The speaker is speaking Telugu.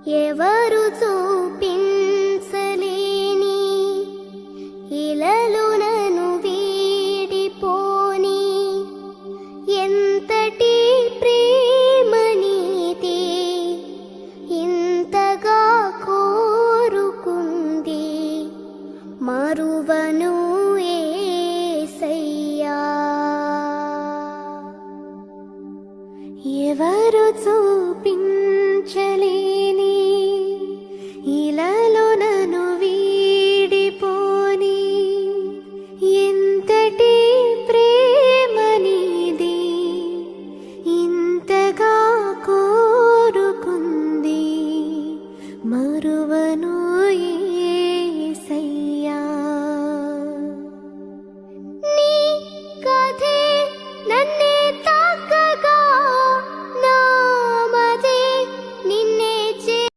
ఎవరు చూపించలేని ఇలలో నన్ను వీడిపోని ఎంతటి ప్రేమ నీది ఇంతగా కోరుకుంది మరువను యేసయ్యా. ఎవరు చూపించలేని ఇలలో నన్ను వీడిపోని ఎంతటి ప్రేమ నీది ఇంతగా కోరుకుంది మరువను